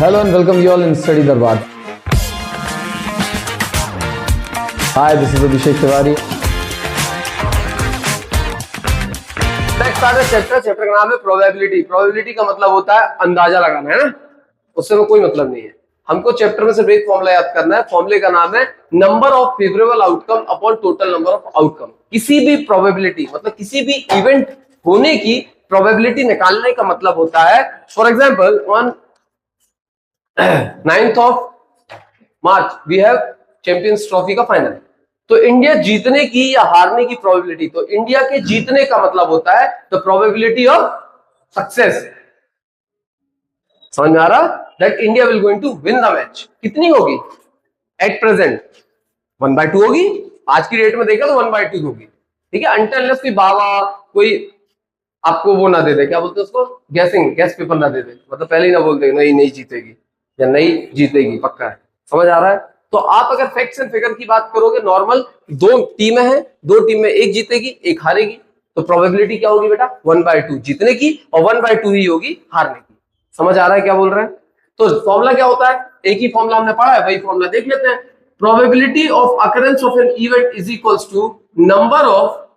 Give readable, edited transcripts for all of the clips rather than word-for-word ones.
Hello and welcome you all in Study Darbar. Hi, this is Abhishek Tiwari. Next आता है chapter का नाम है प्रोबेबिलिटी। प्रोबेबिलिटी का मतलब होता है अंदाजा लगाना, है ना, उससे में कोई मतलब नहीं है। हमको चैप्टर में सिर्फ एक फॉर्मूला याद करना है। फॉर्मूले का नाम है number of favourable outcome upon total number of outcome. किसी भी प्रोबेबिलिटी मतलब किसी भी इवेंट होने की प्रोबेबिलिटी निकालने का मतलब होता है, for example on 9th of March we have champions trophy का फाइनल। तो इंडिया जीतने की या हारने की प्रोबेबिलिटी, तो इंडिया के जीतने का मतलब होता है द प्रोबेबिलिटी ऑफ सक्सेस। समझ में आ रहा? That India will going to win the match कितनी होगी? एट प्रेजेंट 1/2 होगी। आज की डेट में देखा तो 1/2 होगी, ठीक है। अनटिल कोई बाबा कोई आपको वो ना दे दे, क्या बोलते हैं उसको, गैस पेपर ना दे दे, मतलब पहले ही ना बोल दे नहीं जीतेगी या नहीं जीतेगी पक्का है। समझ आ रहा है? तो आप अगर फैक्ट्स एंड फिगर की बात करोगे, नॉर्मल दो टीमें हैं, दो टीम में एक जीतेगी एक हारेगी, तो प्रोबेबिलिटी क्या होगी बेटा? 1/2 जीतने की और 1/2 ही होगी हारने की। समझ आ रहा है क्या बोल रहे हैं? तो फॉर्मूला क्या होता है? एक ही फॉर्मूला हमने पढ़ा है, वही फॉर्मूला देख लेते हैं। Probability of occurrence of an event is equals to number of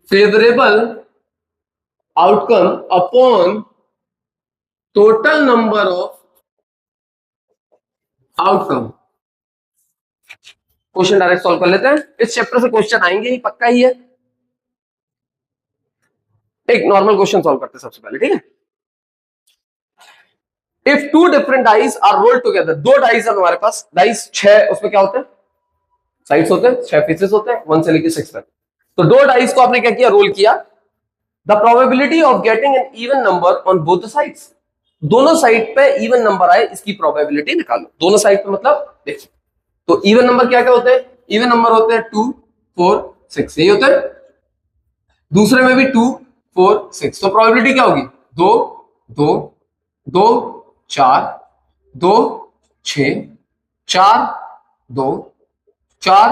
favourable outcome upon total number of outcome. Question direct solve कर लेते हैं। इस चैप्टर से क्वेश्चन आएंगे ही, पक्का ही है। एक नॉर्मल क्वेश्चन सॉल्व करते हैं सबसे पहले, ठीक है। If two different dice are rolled together, दो डाइस है हमारे पास, डाइस 6, उसमें क्या होते हैं? साइड्स होते हैं, 6 पीसेस होते हैं, 1 से लेकर 6 तक। तो दो डाइस को आपने क्या किया? रोल किया। The probability of getting an even number on both the sides, दोनों साइड पे इवन नंबर आए इसकी प्रोबेबिलिटी निकालो। दोनों साइड पे मतलब देखो, तो इवन नंबर क्या क्या होते हैं? इवन नंबर होते हैं 2 4 6, यही होते हैं। दूसरे में भी 2 4 6, तो प्रोबेबिलिटी क्या होगी? 2 2 2 4 2 6 4 2 4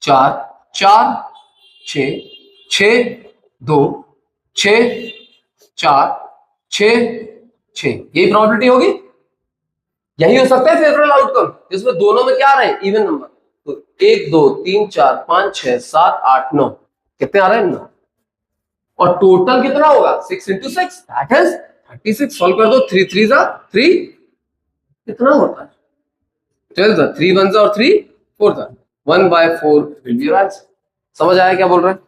4 4 6 6 2 6 4 6 6, यही प्रोबेबिलिटी होगी। यही हो सकता है फेवरेबल आउटकम जिसमें दोनों में क्या आ रहे हैं? Even number. तो 1 2 3 4 5 6 7 8 9, कितने आ रहे हैं? 9। और टोटल कितना होगा? 6 into 6, दैट इज 36। सॉल्व कर दो। 3 3 3, कितना होता है? 12, 3 1 और 3 4, 1/4 विल बी योर आंसर। समझ आया क्या बोल रहे हैं?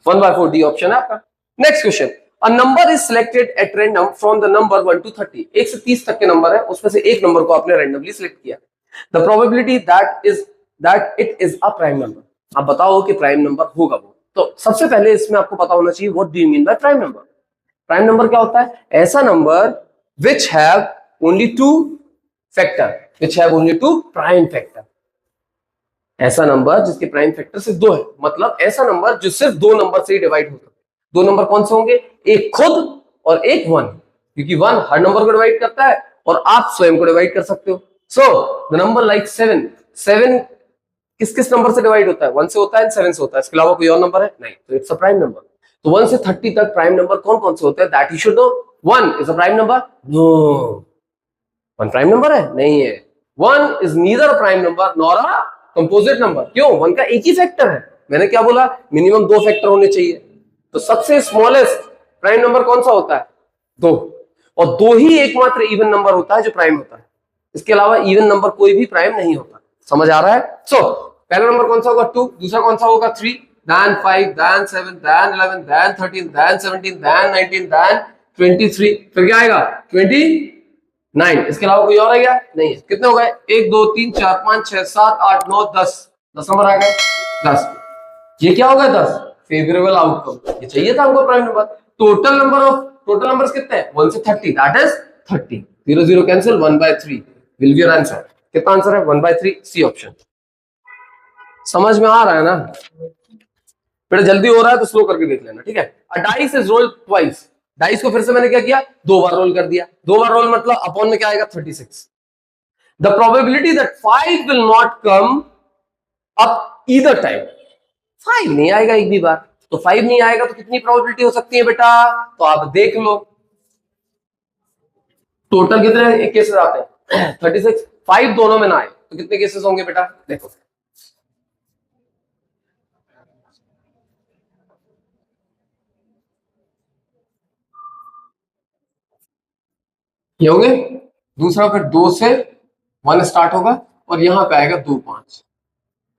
1/4 डी ऑप्शन है आपका। Next question, a number is selected at random from the number 1 to 30, 1 से 30 तक के नंबर है, उसमें से एक नंबर को आपने रैंडमली सिलेक्ट किया। The probability that it is a prime number, आप बताओ कि प्राइम नंबर होगा वो। तो सबसे पहले इसमें आपको पता होना चाहिए what do you mean by prime number. Prime number क्या होता है? ऐसा number which have only 2 factor, which have only 2 prime factor. ऐसा नंबर जिसके प्राइम फैक्टर सिर्फ 2 है, मतलब ऐसा नंबर जो सिर्फ 2 नंबर से ही डिवाइड होता है। 2 नंबर कौन से होंगे? एक खुद और एक 1, क्योंकि 1 हर नंबर को डिवाइड करता है और आप स्वयं को डिवाइड कर सकते हो। सो द नंबर लाइक 7 किस किस नंबर से डिवाइड होता है? 1 से होता है, 7 से होता है, इसके अलावा कोई और नंबर है नहीं, तो इट्स अ प्राइम नंबर। तो 1 से 30 तक प्राइम नंबर कौन कौन से होते हैं? That you should know. 1 is a prime number? No, 1 prime number है? नहीं है। 1 is neither a prime number nor a composite number. क्यों? 1 का एक ही फैक्टर है। मैंने क्या बोला? मिनिमम 2 फैक्टर होने चाहिए। तो सबसे स्मॉलेस्ट प्राइम नंबर कौन सा होता है? 2, और 2 ही एकमात्र इवन नंबर होता है जो प्राइम होता है। इसके अलावा इवन नंबर कोई भी प्राइम नहीं होता। समझ आ रहा है? सो पहला नंबर कौन सा होगा? 2, दूसरा कौन सा होगा? 3, then 5, then 7, then 11, then 13, then 17, then 19, then 23, फिर क्या आएगा? 29। इसके अलावा कोई और है क्या? नहीं है। कितने हो गए? 1 2 3 4 5 6 7 8 9 10, 10 नंबर आ गए। 10, ये क्या होगा? 10 फेवरेबल आउटकम। ये चाहिए था हमको प्राइम नंबर। टोटल नंबर्स कितने हैं? 1 से 30, that is 30। 0 0 cancel, 1/3 will be your answer. कितना आंसर है? 1/3, सी ऑप्शन। समझ में आ रहा है ना? फिर जल्दी हो रहा है तो स्लो करके देख लेना, ठीक है। अ dice is rolled twice, dice को फिर से मैंने क्या किया? 2 बार रोल कर दिया। 2 बार रोल मतलब अपॉन में क्या आएगा? 36। The probability that 5 will not come up either time, 5 नहीं आएगा एक भी बार। तो 5 नहीं आएगा तो कितनी प्रोबेबिलिटी हो सकती है बेटा? तो आप देख लो टोटल कितने केसेस आते हैं 36, 5 दोनों में ना आए तो कितने केसेस होंगे बेटा? देखो ये होंगे। दूसरा फिर 2 से 1 स्टार्ट होगा और यहां पे आएगा 2 5,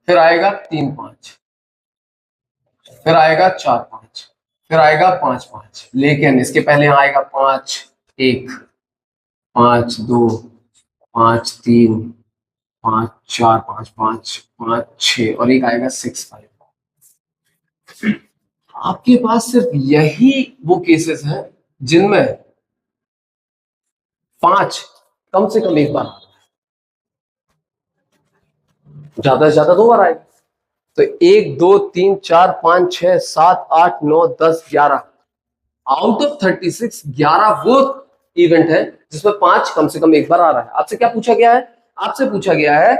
फिर आएगा 3 5, फिर आएगा 4 5, फिर आएगा 5 5, लेकिन इसके पहले यहां आएगा 5 1, 5 2, 5 3, 5 4, 5 5 5 6 और एक आएगा 6 5। आपके पास सिर्फ यही वो केसेस हैं जिनमें 5 कम से कम एक बार, ज्यादा से ज्यादा 2 बार आएगा। तो 1 2 3 4 5 6 7 8 9 10 11 आउट ऑफ 36 11 वो इवेंट है जिसमें 5 कम से कम एक बार आ रहा है। आपसे क्या पूछा गया है? आपसे पूछा गया है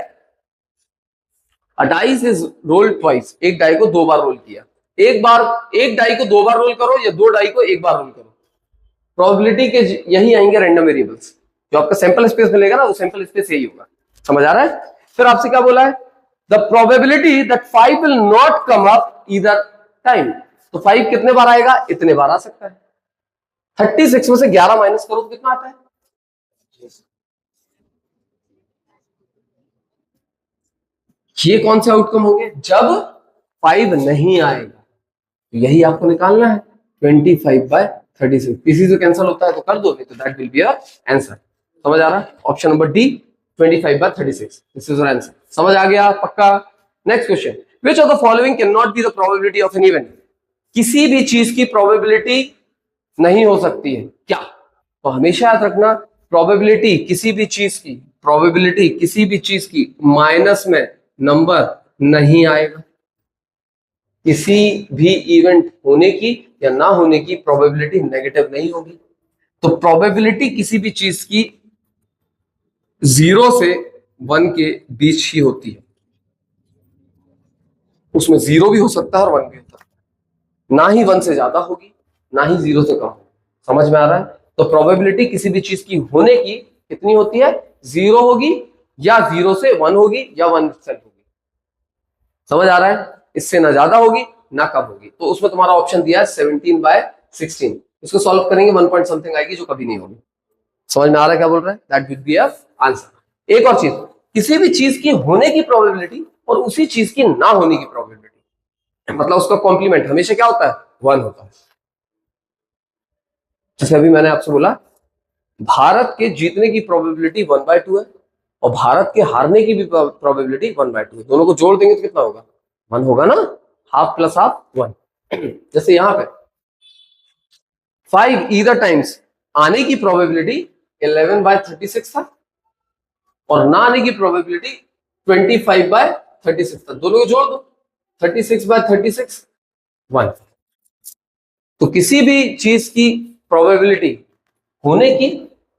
अ डाइस इज रोल्ड ट्वाइस, एक डाई को 2 बार रोल किया। एक डाई को 2 बार रोल करो या 2 डाई को एक बार रोल करो, प्रोबेबिलिटी के यही आएंगे रैंडम वेरिएबल्स। जो आपका सैंपल स्पेस मिलेगा ना वो सैंपल स्पेस यही होगा। समझ आ रहा है? फिर आपसे क्या बोला है? The probability that 5 will not come up either time. तो 5 कितने बार आएगा? इतने बार आ सकता है। 36 में से 11 माइनस करो तो कितना आता है? ये कौन से आउटकम होंगे? जब 5 नहीं आएगा। तो यही आपको निकालना है 25/36। किसी से कैंसिल होता है तो कर दो, नहीं तो दैट विल बी आंसर। समझ आ रहा है? Option number D 25/36 this is answer. समझ आ गया? पक्का? Next question, which of the following can not be the probability of an event? किसी भी चीज की प्रोबेबिलिटी नहीं हो सकती है क्या? तो हमेशा याद रखना प्रोबेबिलिटी किसी भी चीज की, प्रोबेबिलिटी किसी भी चीज की माइनस में नंबर नहीं आएगा। किसी भी इवेंट होने की या ना होने की प्रोबेबिलिटी नेगेटिव नहीं होगी। तो प्रोबेबिलिटी किसी भी चीज की 0 से 1 के बीच ही होती है। उसमें 0 भी हो सकता है और 1 भी होता है। ना ही 1 से ज्यादा होगी, ना ही 0 से कम। समझ में आ रहा है? तो प्रोबेबिलिटी किसी भी चीज की होने की कितनी होती है? 0 होगी या 0 से 1 होगी या 1 से होगी। समझ आ रहा है? इससे ना ज्यादा होगी ना कम होगी। तो उसमें तुम्हारा ऑप्शन दिया है 17/16। इसको सॉल्व करेंगे 1 पॉइंट समथिंग आएगी जो कभी नहीं होगी। समझ में आ रहा है क्या बोल रहा है? That will be answer. एक और चीज, किसी भी चीज की होने की प्रोबेबिलिटी और उसी चीज की ना होने की प्रोबेबिलिटी, मतलब उसका कॉम्प्लीमेंट हमेशा क्या होता है? 1 होता है। जैसे अभी मैंने आपसे बोला भारत के जीतने की प्रोबेबिलिटी 1/2 है और भारत के हारने की भी प्रोबेबिलिटी 1/2 है। दोनों को जोड़ देंगे तो कितना होगा? 1 होगा ना? Half plus half 1। जैसे यहां पे 5 ईदर टाइम्स आने की प्रोबेबिलिटी 11/36 था और ना आने की प्रोबेबिलिटी 25/36 था। दोनों को जोड़ दो 36/36 1। तो किसी भी चीज की प्रोबेबिलिटी होने की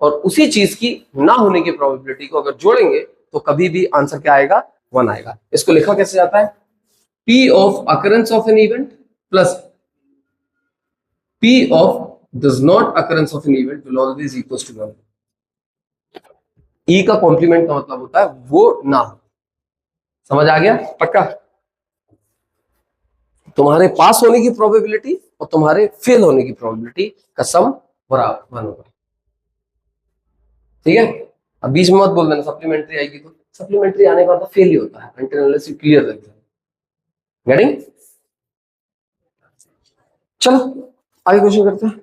और उसी चीज की ना होने की प्रोबेबिलिटी को अगर जोड़ेंगे तो कभी भी आंसर क्या आएगा? 1 आएगा। इसको लिखा कैसे जाता है? P of occurrence of an event plus P of does not occurrence of an event will always equals to 1। E का कॉम्प्लीमेंट का मतलब होता है वो ना हो। समझ आ गया? पक्का? तुम्हारे पास होने की प्रोबेबिलिटी और तुम्हारे फेल होने की प्रोबेबिलिटी का सम बराबर 1 होगा। ठीक है? अब बीच में मत बोल देना सप्लीमेंट्री आएगी तो। सप्लीमेंट्री आने का मतलब फेल ही होता है until unless you clear the exam। Getting? चलो आगे क्वेश्चन करते हैं।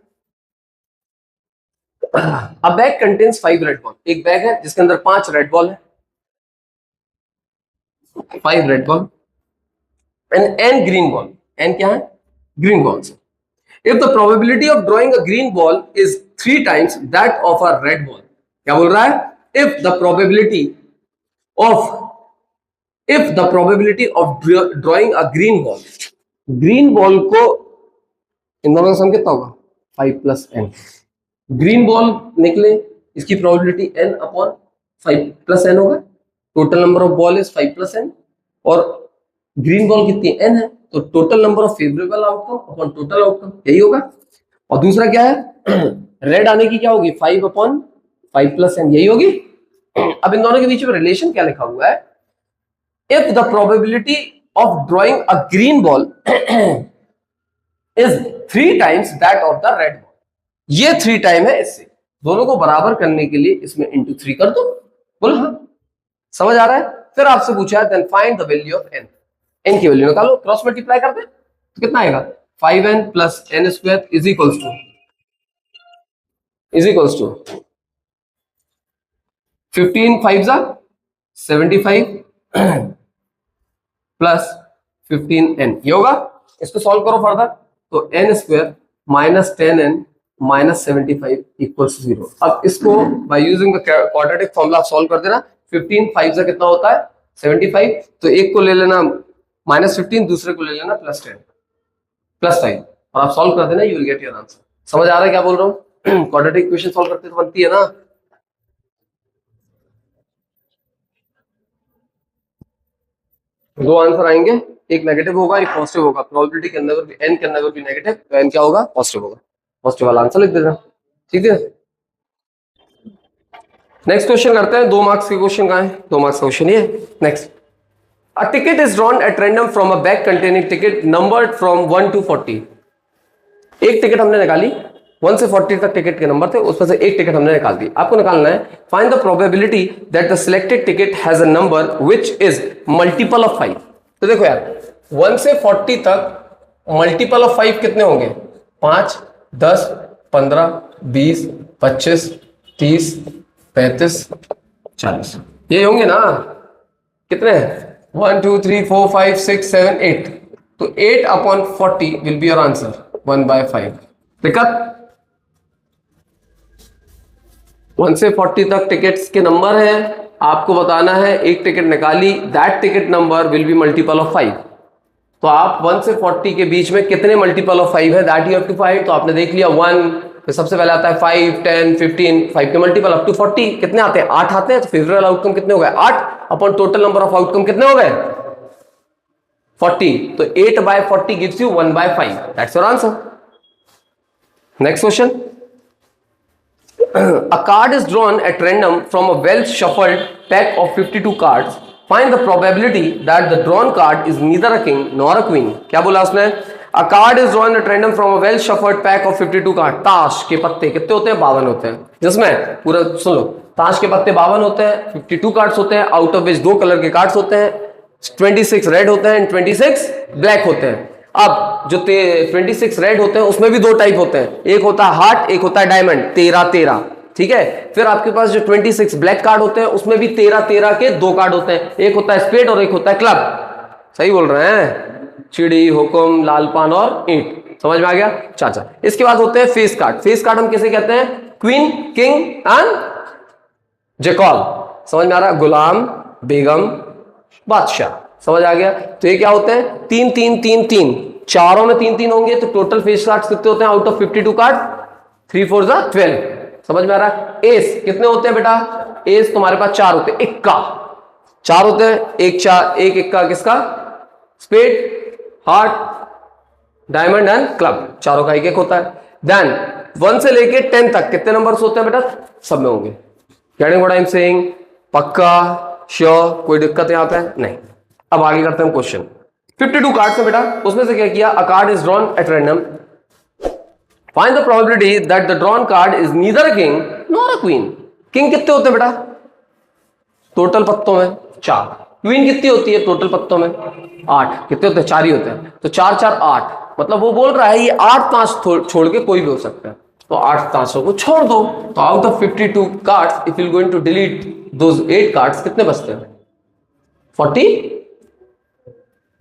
A bag contains 5 red ball. एक बैग है जिसके अंदर 5 रेड बॉल है, 5 red ball and n green ball। n क्या है? Green balls. If the probability of drawing a green ball is 3 times that of a red ball, क्या बोल रहा है? If the probability of drawing a green ball, green ball को इन दोनों का सम कितना होगा? 5 + n। ग्रीन बॉल निकले इसकी प्रोबेबिलिटी n/5 + n होगा। Total number of ball is 5 + n और ग्रीन बॉल कितनी है? n है, तो total number of favourable outcome upon total outcome, यही होगा। और दूसरा क्या है, रेड आने की क्या होगी, 5 अपॉन 5 प्लस n, यही होगी। अब इन दोनों के बीच में रिलेशन क्या लिखा हुआ है, if the probability of drawing a green ball is 3 times that of the red ball, ये 3 टाइम है इससे, दोनों को बराबर करने के लिए इसमें इंटू 3 कर दो। बोल हाँ, समझ आ रहा है। फिर आपसे पूछा है then find the value of n, n की वैल्यू निकालो, क्रॉस मल्टीप्लाई कर दे तो कितना आएगा, 5n plus n square is equals to 15 5 जा 75 प्लस 15n, ये होगा। इसको सॉल्व करो फर्दर, तो n square minus 10n minus 75 equals 0। अब इसको by using the quadratic formula आप सॉल्व कर देना। 15 5 से कितना होता है 75, तो एक को ले लेना माइनस 15, दूसरे को ले लेना प्लस 10 प्लस 5, और आप सॉल्व कर देना, you will get your answer. समझ आ रहा है क्या बोल रहा हूँ? क्वाड्रेटिक इक्वेशन सॉल्व करते तो बनती है ना। दो आंसर आएंगे, एक नेगेटिव होगा एक पॉजिटिव होगा, प्रोबेबिलिटी के अंदर भी n के अंदर भी नेगेटिव, तो n क्या होगा, पॉजिटिव होगा। पॉजिटिव वाला आंसर लिख देना, ठीक है। नेक्स्ट क्वेश्चन करते हैं, 2 मार्क्स के क्वेश्चन कहाँ है, 2 मार्क्स का क्वेश्चन ये। Next, a ticket is drawn at random from a bag containing ticket numbered from 1 to 40। एक टिकट हमने निकाली, 1 से 40 तक टिकट के नंबर थे, उसमें से एक टिकट हमने निकाल दी। आपको निकालना है find the probability that the selected ticket has a number which is multiple of 5। तो देखो यार, 1 से 40 तक मल्टीपल ऑफ 5 कितने होंगे, 5 10 15 20 25 30 35 40, ये होंगे ना। कितने, 1 2 3 4 5 6 7 8, तो 8 upon 40 will be your answer, 1/5। दिक्कत, 1 से 40 तक टिकट्स के नंबर है, आपको बताना है एक टिकट निकाली, that ticket number will be multiple of 5। तो आप 1 से 40 के बीच में कितने मल्टीपल ऑफ 5 है, that you have to find. तो आपने देख लिया 1, फिर सबसे पहले आता है 5 10 15, 5 के मल्टीपल अप टू 40 कितने आते हैं, 8 आते हैं। तो फेवरेबल आउटकम कितने हो गए, 8 upon total number of outcome कितने हो गए, 40। तो 8/40 gives you 1/5, that's your answer. Next question, a card is drawn at random from a well shuffled pack of 52 cards. Find the probability that the drawn card is neither a king nor a queen. क्या बोला उसने, a card is drawn at random from a well shuffled pack of 52 cards. ताश के पत्ते कितने होते हैं, 52 होते हैं, जिसमें पूरा सुन लो, ताश के पत्ते 52 होते हैं, 52 कार्ड्स होते हैं, आउट ऑफ विच 2 कलर के कार्ड्स होते हैं, 26 रेड होते हैं, 26 ब्लैक होते हैं। अब जो 26 रेड होते हैं उसमें भी 2 टाइप होते हैं, एक होता है हार्ट, एक होता है डायमंड, 13-13, ठीक है। फिर आपके पास जो 26 ब्लैक कार्ड होते हैं उसमें भी 13-13 के 2 कार्ड होते हैं, एक होता है स्पेड और एक होता है क्लब। सही बोल रहे हैं, चिड़ी हुक्म लाल पान और ईंट, समझ में आ गया चाचा। इसके बाद होते हैं फेस कार्ड। फेस कार्ड हम किसे कहते हैं, क्वीन किंग एंड जैकॉल, समझ में आ रहा है, गुलाम बेगम बादशाह, समझ आ गया। तो ये क्या होते हैं, 3 3 3 3, चारों में 3 3 होंगे, तो टोटल फेस कार्ड्स कितने होते हैं आउट ऑफ 52 कार्ड, 3 4 12, समझ में आ रहा है। एस कितने होते हैं बेटा, एस तुम्हारे पास 4 होते हैं, इक्का 4 होते हैं, एक 4 एक इक्का किसका, spade heart diamond and club, चारों का एक एक होता है। देन 1 से लेके 10 तक कितने नंबर्स होते हैं बेटा, सब में होंगे। Getting what I am saying, पक्का श्योर, कोई दिक्कत यहां पे नहीं। अब आगे करते हैं क्वेश्चन, 52 कार्ड्स है बेटा, उसमें से क्या किया, अ card is drawn at random, find the probability that the drawn card is neither a king nor a queen. King कितने होते हैं बेटा, टोटल पत्तों में 4, क्वीन कितनी होती है टोटल पत्तों में 8, कितने होते हैं, 4 ही होते हैं, तो 4 4 8, मतलब वो बोल रहा है ये 8 ताश छोड़ के कोई भी हो सकता है, तो 8 ताशों को छोड़ दो। तो out of 52 cards if you going to delete those 8 cards, कितने बचते हैं,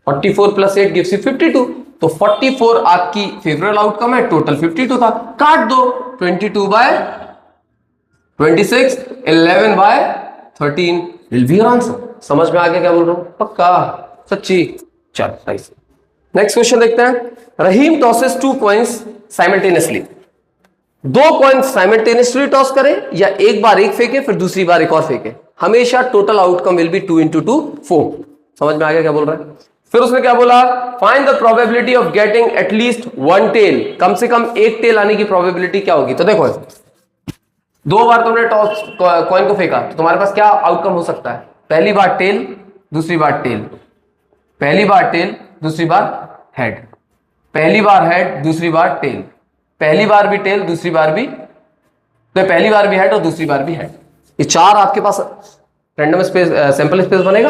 44 प्लस 8 गिव्स यू 52। तो 44 आपकी फेवरेबल आउटकम है, टोटल 52 था, काट दो, 22/26 11/13 विल बी योर आंसर। समझ में आ गया क्या बोल रहा हूं, पक्का सच्ची। चल नेक्स्ट क्वेश्चन देखते हैं, Rahim tosses 2 coins simultaneously. 2 coins simultaneously toss करें या एक बार एक फेंके फिर दूसरी बार एक और फेंके, हमेशा टोटल आउटकम विल बी 2 × 2 4। समझ में आ गया क्या बोल रहा है। फिर उसने क्या बोला, find the probability of getting at least one tail, कम से कम एक टेल आने की प्रोबेबिलिटी क्या होगी। तो देखो 2 बार तुमने टॉस कॉइन को फेंका तो तुम्हारे पास क्या आउटकम हो सकता है, पहली बार टेल, दूसरी बार टेल, पहली बार टेल, दूसरी बार हेड, पहली बार हेड, दूसरी बार टेल, पहली बार भी टेल, दूसरी बार भी, तो पहली बार भी हेड और दूसरी बार भी हेड, ये 4 आपके पास रैंडम स्पेस सैंपल स्पेस बनेगा।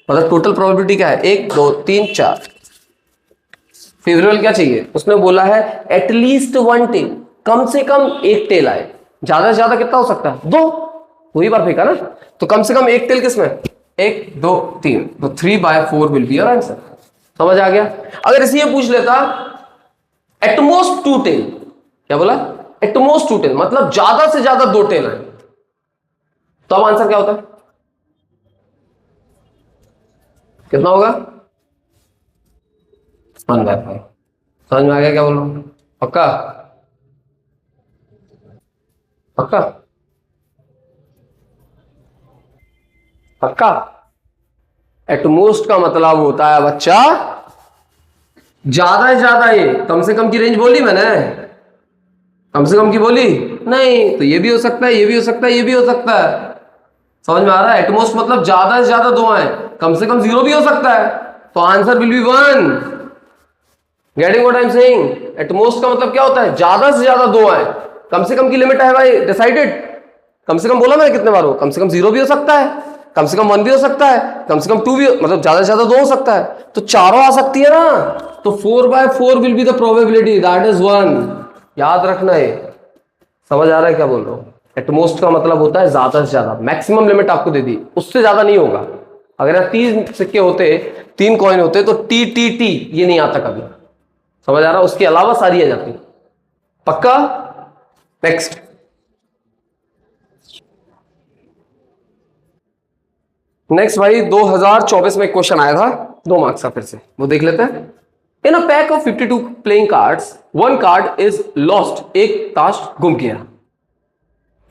मतलब टोटल प्रोबेबिलिटी क्या है, 1 2 3 4। फेवरेबल क्या चाहिए, उसने बोला है एटलीस्ट वन टेल, कम से कम एक टेल आए, ज्यादा से ज्यादा कितना हो सकता है, 2, वही बार फेंका ना, तो कम से कम एक टेल किसमें, 1 2 3, तो 3/4 विल बी योर आंसर। समझ आ गया। अगर इसे ये पूछ लेता एटमोस्ट 2 टेल, क्या बोला, एटमोस्ट 2 टेल मतलब ज्यादा से ज्यादा 2 टेल आए, तो अब आंसर क्या होता है, कितना होगा, 1/5। समझ में आ गया क्या बोल रहा हूं, पक्का पक्का पक्का। एटमोस्ट का मतलब होता है बच्चा ज्यादा से ज्यादा, ये कम से कम की रेंज बोली मैंने, कम से कम की बोली नहीं, तो ये भी हो सकता है, ये भी हो सकता है, ये भी हो सकता है। समझ में आ रहा है, एटमोस्ट मतलब ज्यादा से ज्यादा 2 आए, कम से कम 0 भी हो सकता है, तो answer will be 1। Getting what I am saying, at most का मतलब क्या होता है, ज्यादा से ज्यादा 2 आए, कम से कम की लिमिट है भाई डिसाइडेड, कम से कम बोला मैंने कितने बार हो, कम से कम 0 भी हो सकता है, कम से कम 1 भी हो सकता है, कम से कम 2 भी, मतलब ज्यादा से ज्यादा 2 हो सकता है, तो चारों आ सकती है ना, तो 4/4 will be the probability, that is 1। याद रखना है। समझ आ रहा है क्या बोल रहा हूं, एटमोस्ट का मतलब होता है ज्यादा से ज्यादा, मैक्सिमम लिमिट आपको दे दी, उससे ज्यादा नहीं होगा। अगर यहाँ 3 सिक्के होते, 3 कॉइन होते, तो टी टी टी ये नहीं आता कभी। समझ आ रहा, उसके अलावा सारी आ जाती, पक्का। नेक्स्ट, नेक्स्ट भाई 2024 में एक क्वेश्चन आया था, 2 मार्क्स का, फिर से वो देख लेते हैं। In a pack of 52 playing cards, one card is lost, एक ताश गुम गया।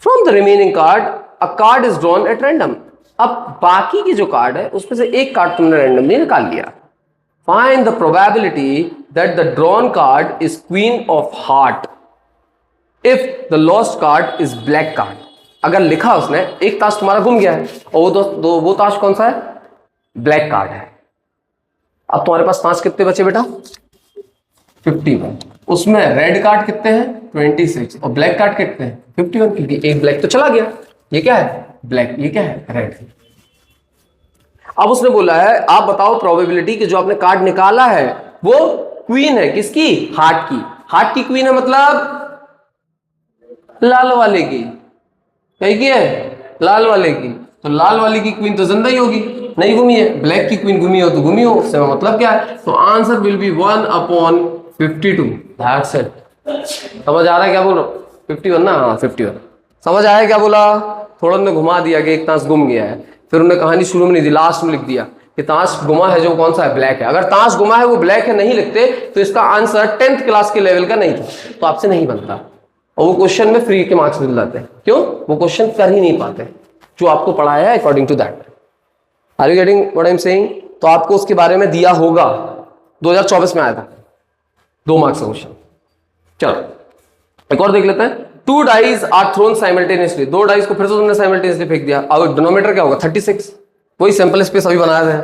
From the remaining card a card is drawn at random, अब बाकी की जो कार्ड है उसमें से एक कार्ड तुमने रैंडमली निकाल लिया। Find the probability that the drawn card is queen of heart if the lost card is black card. अगर लिखा उसने एक ताश तुम्हारा गुम गया है और वो ताश कौन सा है, ब्लैक कार्ड है। अब तुम्हारे पास ताश कितने बचे बेटा, 51, उसमें रेड कार्ड कितने हैं 26 और ब्लैक कार्ड कितने हैं 51, क्योंकि एक ब्लैक तो चला गया। ये क्या है ब्लैक, ये क्या है रेड। अब उसने बोला है आप बताओ प्रोबेबिलिटी कि जो आपने कार्ड निकाला है वो क्वीन है किसकी, हार्ट की। हार्ट की क्वीन है मतलब लाल वाले की, कहीं की है लाल वाले की, तो लाल वाले की क्वीन तो जिंदा ही होगी, नहीं घूमी है। ब्लैक की क्वीन घूमी हो तो घूमी हो, उससे मतलब क्या है, तो answer will B 1/52। That's it. समझ आ रहा है क्या बोल रहा हूं, 51 ना, हाँ 51। समझ आया क्या बोला, थोड़ा उन्होंने घुमा दिया कि एक ताश गुम गया है, फिर उन्होंने कहानी शुरू में नहीं दी, लास्ट में लिख दिया कि ताश गुमा है जो कौन सा है, ब्लैक है। अगर ताश गुमा है वो ब्लैक है नहीं लिखते तो इसका आंसर 10th क्लास के लेवल का नहीं था, तो आपसे नहीं बनता, और वो क्वेश्चन में फ्री के मार्क्स मिल जाते हैं। क्यों, वो क्वेश्चन कर ही नहीं पाते जो आपको पढ़ाया है according to that. Are you getting what I am saying. तो आपको उसके बारे में दिया होगा, 2024 में आया था, 2 मार्क्स का क्वेश्चन। चलो एक और देख लेते हैं। 2 dice are thrown simultaneously, 2 dice को फिर से तुमने साइमल्टेनियसली फेंक दिया, अब डिनोमिनेटर क्या होगा 36, वही सैंपल स्पेस अभी बनाया है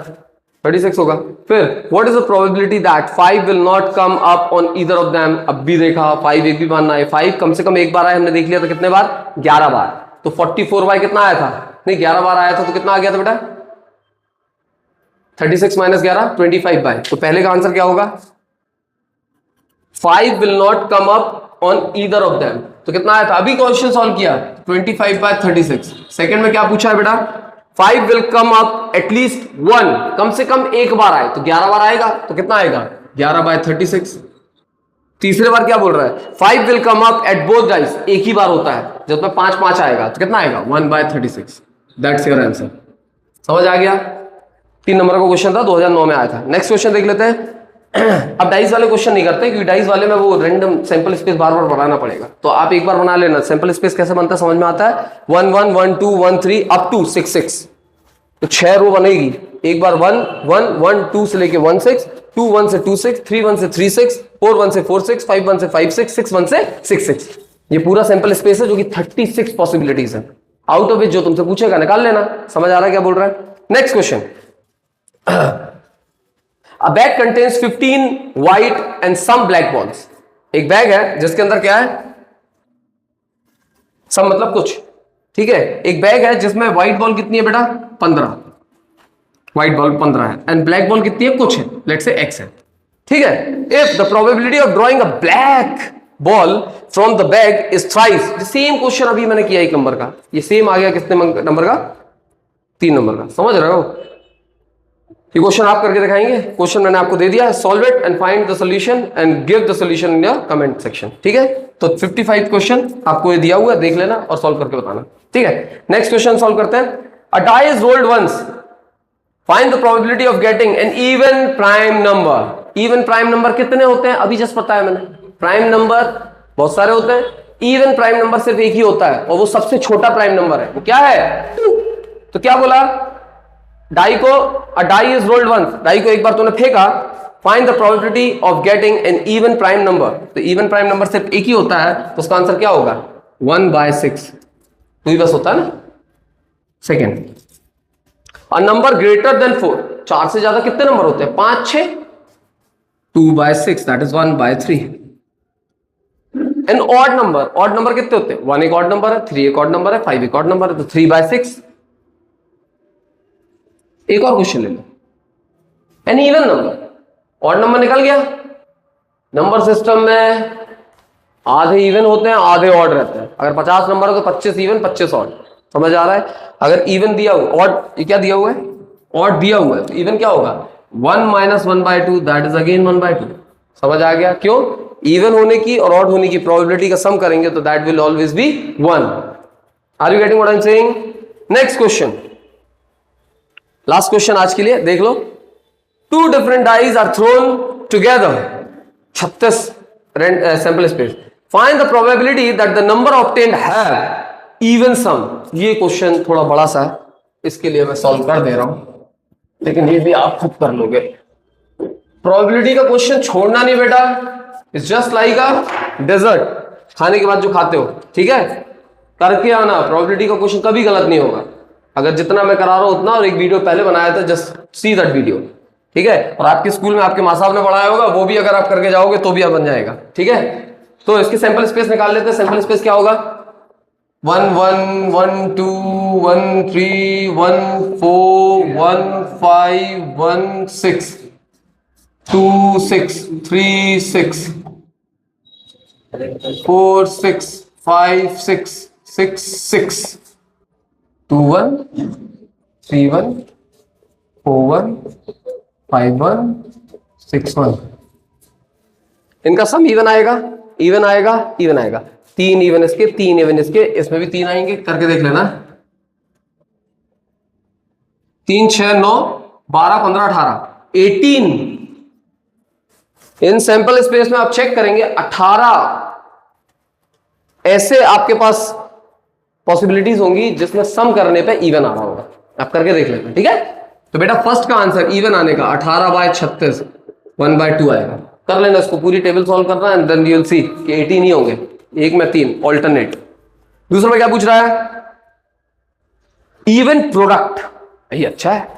36 होगा। फिर what is the probability that 5 will not come up on either of them. अब भी देखा 5 एक भी मानना है, 5 कम से कम एक बार आया, हमने देख लिया था कितने बार, 11 बार, तो 44 बाय कितना आया था, नहीं 11 बार आया था तो कितना आ गया था बेटा 36 माइनस 11 25 बाय, तो पहले का आंसर क्या होगा 5 will not come up on either of them, तो कितना आया था, अभी क्वेश्चन सॉल्व किया 25/36। सेकंड में क्या पूछा है बेटा 5 विल कम अप एटलीस्ट 1, कम से कम एक बार आए, तो 11 बार आएगा तो कितना आएगा 11/36। तीसरे बार क्या बोल रहा है 5 will come up at both dice, एक ही बार होता है, जब में 5 आएगा तो कितना आएगा 1/36। That's your answer. समझ आ गया। 3 नंबर का क्वेश्चन था, 2009 में आया था। नेक्स्ट क्वेश्चन देख लेते हैं। अब डाइस वाले क्वेश्चन नहीं करते क्योंकि डाइस वाले में वो रैंडम सैंपल स्पेस बार बार बनाना पड़ेगा, तो आप एक बार बना लेना। सैंपल स्पेस कैसे बनता है समझ में आता है, 1 1 1 2 1 3 अप टू 6 6, तो 6 रो बनेगी, एक बार 1 1 1 2 से लेके 1 6, 2 1 से 2 6, 3 1 से 3 6, 4 1 से 4 6, 5 1 से 5 6, 6 1 से 6 6। ये पूरा सैंपल स्पेस है जो कि 36 पॉसिबिलिटीज है, आउट ऑफ विच जो तुमसे पूछेगा निकाल लेना। समझ आ रहा है क्या बोल रहा है? Next question, a bag contains 15 white and some black balls. एक बैग है जिसके अंदर क्या है, सम मतलब कुछ, ठीक है। एक बैग है जिसमें व्हाइट बॉल कितनी है बेटा, 15, व्हाइट बॉल 15 है, एंड ब्लैक बॉल कितनी है, कुछ है, लेट्स से x है, ठीक है। If the probability of drawing a black ball from the bag is thrice, same question अभी मैंने किया 1 नंबर का, ये सेम आ गया कितने नंबर का, 3 नंबर का। समझ रहे हो? ये क्वेश्चन आप करके दिखाएंगे, क्वेश्चन मैंने आपको दे दिया, solve it and find the solution and give the solution in your comment section, ठीक है। तो 55 क्वेश्चन आपको ये दिया हुआ है, देख लेना और सॉल्व करके बताना, ठीक है। नेक्स्ट क्वेश्चन सॉल्व करते हैं। A die is rolled once, find the probability of getting an even prime number. Even prime number कितने होते हैं, अभी जस्ट बताया मैंने। प्राइम नंबर बहुत सारे होते हैं, इवन प्राइम नंबर सिर्फ एक ही होता है और वो सबसे छोटा प्राइम नंबर है, वो क्या है, 2। तो क्या बोला, डाई को, a die is rolled once, die को एक बार तूने फेंका, find the probability of getting an even prime number. तो इवन प्राइम नंबर सिर्फ एक ही होता है, तो उसका आंसर क्या होगा, 1/6, 2 ही बस होता है ना। Second, a number greater than 4, 4 से ज्यादा कितने नंबर होते हैं, 5 6, 2/6 that is 1/3। An odd number, odd number कितने होते हैं, 1 एक ऑड नंबर है, 3 एक ऑड नंबर है, 5 एक ऑड नंबर है, तो 3/6। एक और क्वेश्चन ले लो, an even number, odd number निकल गया। नंबर सिस्टम में आधे इवन होते हैं, आधे ऑड रहते हैं। अगर 50 नंबर हो तो 25 इवन 25 ऑड। समझ आ रहा है? अगर इवन दिया हुआ, ऑड ये क्या दिया हुआ है, ऑड दिया हुआ है, तो इवन क्या होगा, 1 - 1/2 दैट इज अगेन 1/2। समझ आ गया? क्यों, इवन होने की और ऑड होने की प्रोबेबिलिटी का सम करेंगे तो that will always be 1। Are you getting what I am saying? Next question, last question आज के लिए देख लो। 2 different dice are thrown together, 36 sample space, find the probability that the number obtained have even sum. ये question थोड़ा बड़ा सा है, इसके लिए मैं सॉल्व कर दे रहा हूं, लेकिन ये भी आप खुद कर लोगे। प्रोबेबिलिटी का क्वेश्चन छोड़ना नहीं बेटा, it's just like a dessert, खाने के बाद जो खाते हो, ठीक है, करके आना। प्रोबेबिलिटी का क्वेश्चन कभी गलत नहीं होगा, अगर जितना मैं करा रहा हूं उतना, और एक वीडियो पहले बनाया था, जस्ट सी दैट वीडियो, ठीक है। और आपके स्कूल में आपके माँ साहब ने पढ़ाया होगा, वो भी अगर आप करके जाओगे तो भी आप बन जाएगा, ठीक है। तो इसकी सैंपल स्पेस निकाल लेते हैं। सैंपल स्पेस क्या होगा, 1 1 1 2 1 3 1 4 1 5 1 6 2 6 3 6 4 6 5 6 6 6 2 1 3 1 4 1 5 1 6 1। इनका सम इवन आएगा, इवन आएगा, इवन आएगा। 3 इवन इसके, 3 इवन इसके, इसमें भी 3 आएंगे, करके देख लेना। 3 6 9 12 15 18 18। इन सैंपल स्पेस में आप चेक करेंगे 18 ऐसे आपके पास पॉसिबिलिटीज होंगी जिसमें सम करने पे इवन आ रहा होगा। आप करके देख लेते हैं, ठीक है। तो बेटा फर्स्ट का आंसर इवन आने का 18/36 1/2 आएगा। कर लेना इसको, पूरी टेबल सॉल्व करना and then you will see कि 18 ही होंगे, एक में 3 ऑल्टरनेट। दूसरा में क्या पूछ रहा है, इवन प्रोडक्ट। ये अच्छा है,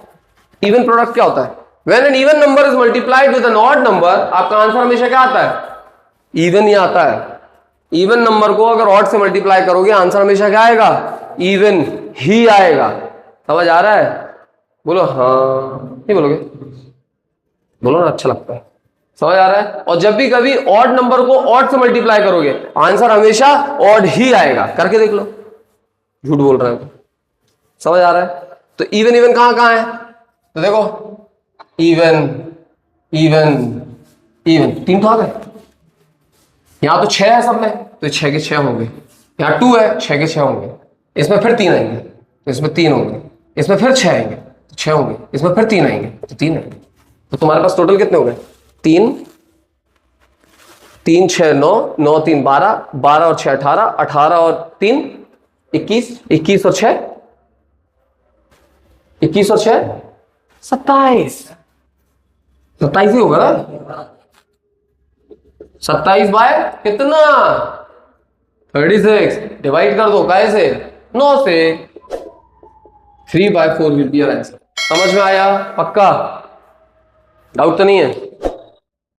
इवन प्रोडक्ट क्या होता है, when an even number is multiplied with an odd number, आपका आंसर हमेशा क्या आता है, इवन ही आता है। इवन नंबर को अगर ऑड से मल्टीप्लाई करोगे आंसर हमेशा क्या आएगा, इवन ही आएगा। समझ आ रहा है? बोलो हाँ, नहीं बोलोगे, बोलो ना, अच्छा लगता है। समझ आ रहा है? और जब भी कभी ऑड नंबर को ऑड से मल्टीप्लाई करोगे आंसर हमेशा ऑड ही आएगा। करके देख लो, झूठ बोल रहे हो। समझ आ रहा है? तो इवन इवन कहां कहां है, तो देखो इवन इवन इवन 3 तो आ गए। यहां तो 6 है सब में, तो 6 के 6 होंगे। यहां 2 है, 6 के 6 होंगे। इसमें फिर 3 आएंगे, तो इसमें 3 होंगे। इसमें फिर 6 आएंगे, तो 6 होंगे। इसमें फिर 3 आएंगे, तो 3 आएंगे। तो तुम्हारे पास टोटल कितने हो गए, 3 3 6 9 9 3 12 12 और 6 18 18 और 3 21 21 और 6 21 और 6 27 27 ही होगा ना। 27 बाय कितना 36 डिवाइड कर दो काय से 9 से 3/4 विल बी योर आंसर। समझ में आया? पक्का? डाउट तो नहीं है?